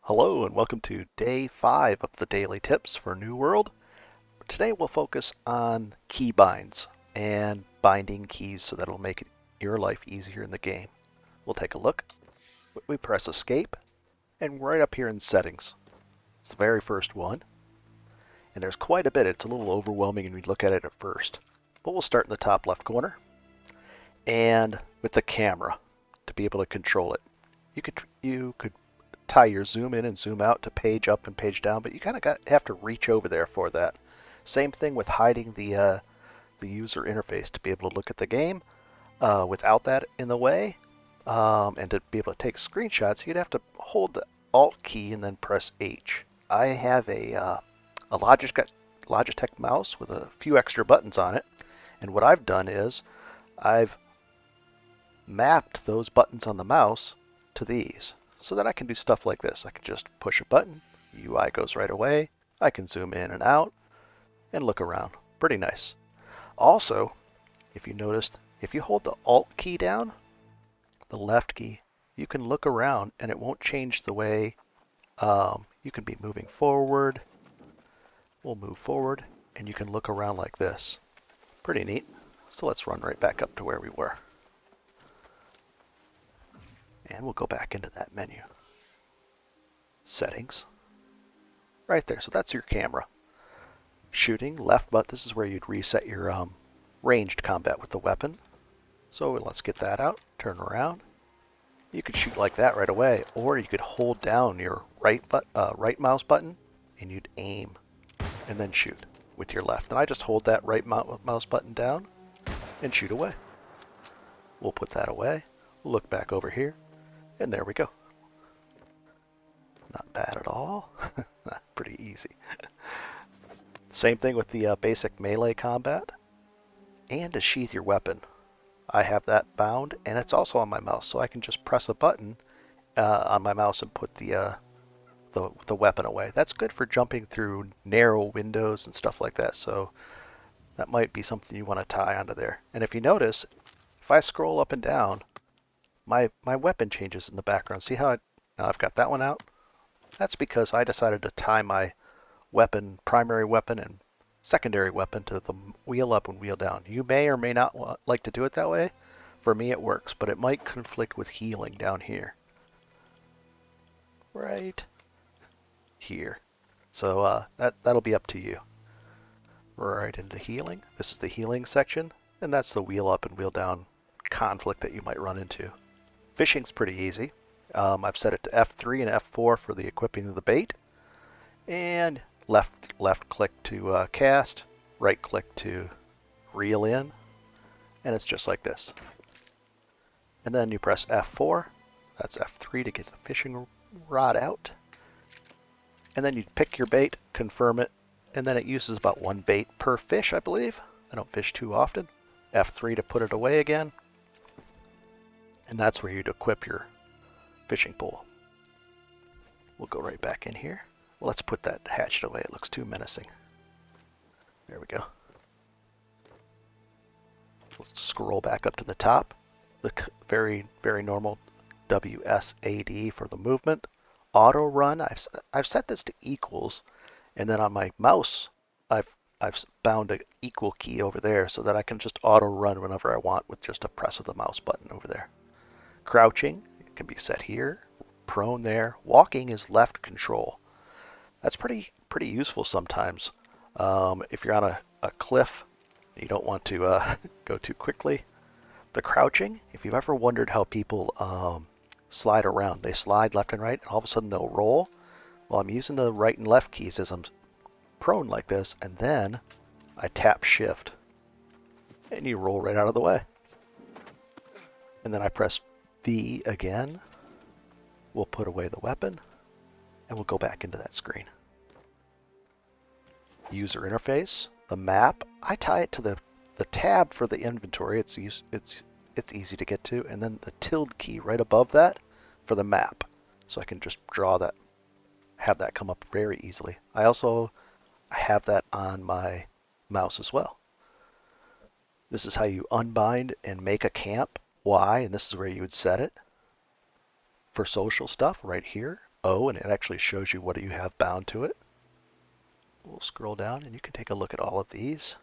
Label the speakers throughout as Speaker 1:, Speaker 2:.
Speaker 1: Hello and welcome to day 5 of the daily tips for New World. Today we'll focus on key binds and binding keys so that it'll make your life easier in the game. We'll take a look. We press escape and right up here in settings. It's the very first one. And there's quite a bit. It's a little overwhelming when we look at it at first. But we'll start in the top left corner and with the camera to be able to control it. You could tie your zoom in and zoom out to page up and page down, but you kind of have to reach over there for that. Same thing with hiding the user interface to be able to look at the game without that in the way, and to be able to take screenshots. You'd have to hold the Alt key and then press H. I have a Logitech mouse with a few extra buttons on it, and what I've done is I've mapped those buttons on the mouse to these, so that I can do stuff like this. I can just push a button, UI goes right away, I can zoom in and out and look around. Pretty nice. Also, if you noticed, if you hold the Alt key down, the left key, you can look around and it won't change the way you can be moving forward. We'll move forward and you can look around like this. Pretty neat. So let's run right back up to where we were. And we'll go back into that menu. Settings. Right there, so that's your camera. Shooting, left button, this is where you'd reset your ranged combat with the weapon. So let's get that out, turn around. You could shoot like that right away, or you could hold down your right mouse button and you'd aim and then shoot with your left. And I just hold that right mouse button down and shoot away. We'll put that away, we'll look back over here, and there we go. Not bad at all. Pretty easy. Same thing with the basic melee combat. And to sheath your weapon. I have that bound, and it's also on my mouse, so I can just press a button on my mouse and put the weapon away. That's good for jumping through narrow windows and stuff like that, so that might be something you want to tie onto there. And if you notice, if I scroll up and down, my weapon changes in the background. See how I've got that one out? That's because I decided to tie my weapon, primary weapon and secondary weapon, to the wheel up and wheel down. You may or may not like to do it that way. For me it works, but it might conflict with healing down here. Right here. So that'll be up to you. Right into healing. This is the healing section, and that's the wheel up and wheel down conflict that you might run into. Fishing's pretty easy. I've set it to F3 and F4 for the equipping of the bait, and left click to cast, right click to reel in, and it's just like this. And then you press F4, that's F3 to get the fishing rod out, and then you pick your bait, confirm it, and then it uses about one bait per fish, I believe. I don't fish too often. F3 to put it away again, and that's where you'd equip your fishing pole. We'll go right back in here. Well, let's put that hatchet away. It looks too menacing. There we go. We'll scroll back up to the top. The very, very normal WSAD for the movement. Auto run, I've set this to equals, and then on my mouse, I've bound an equal key over there so that I can just auto run whenever I want with just a press of the mouse button over there. Crouching, it can be set here. Prone there. Walking is left control. That's pretty useful sometimes. If you're on a cliff, you don't want to go too quickly. The crouching, if you've ever wondered how people slide around, they slide left and right, and all of a sudden they'll roll. Well, I'm using the right and left keys as I'm prone like this, and then I tap shift, and you roll right out of the way. And then I press V again. We'll put away the weapon, and we'll go back into that screen. User interface, the map, I tie it to the tab for the inventory. It's easy to get to, and then the tilde key right above that for the map. So I can just draw that, have that come up very easily. I also have that on my mouse as well. This is how you unbind and make a camp. Y, and this is where you would set it. For social stuff, right here, O, and it actually shows you what you have bound to it. We'll scroll down and you can take a look at all of these.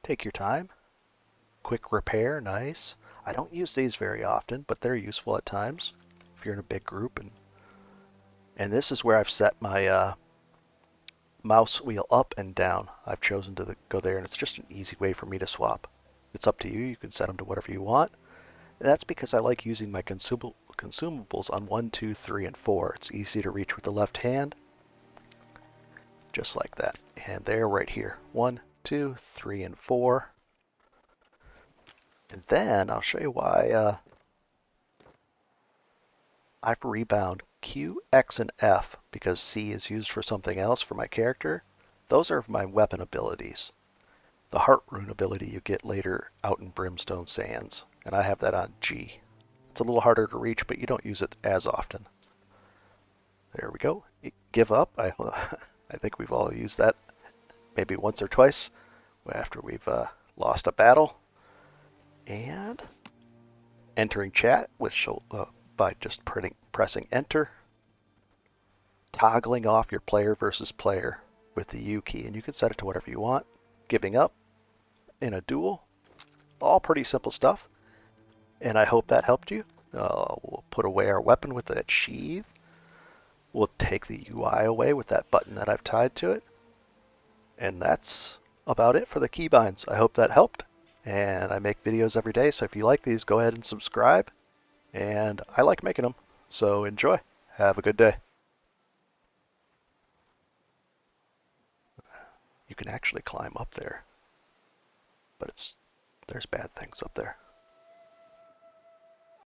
Speaker 1: Take your time. Quick repair, nice. I don't use these very often, but they're useful at times if you're in a big group. And this is where I've set my mouse wheel up and down. I've chosen to go there, and it's just an easy way for me to swap. It's up to you. You can set them to whatever you want. And that's because I like using my consumables on 1, 2, 3, and 4. It's easy to reach with the left hand, just like that. And they're right here. 1, 2, 3, and 4. And then I'll show you why I've rebound Q, X, and F because C is used for something else for my character. Those are my weapon abilities. The Heart Rune ability you get later out in Brimstone Sands, and I have that on G. It's a little harder to reach, but you don't use it as often. There we go. Give up. I think we've all used that maybe once or twice after we've lost a battle. And entering chat by just pressing enter. Toggling off your player versus player with the U key, and you can set it to whatever you want. Giving up in a duel. All pretty simple stuff. And I hope that helped you. We'll put away our weapon with that sheath. We'll take the UI away with that button that I've tied to it. And that's about it for the keybinds. I hope that helped. And I make videos every day, so if you like these, go ahead and subscribe. And I like making them, so enjoy. Have a good day. You can actually climb up there, but there's bad things up there.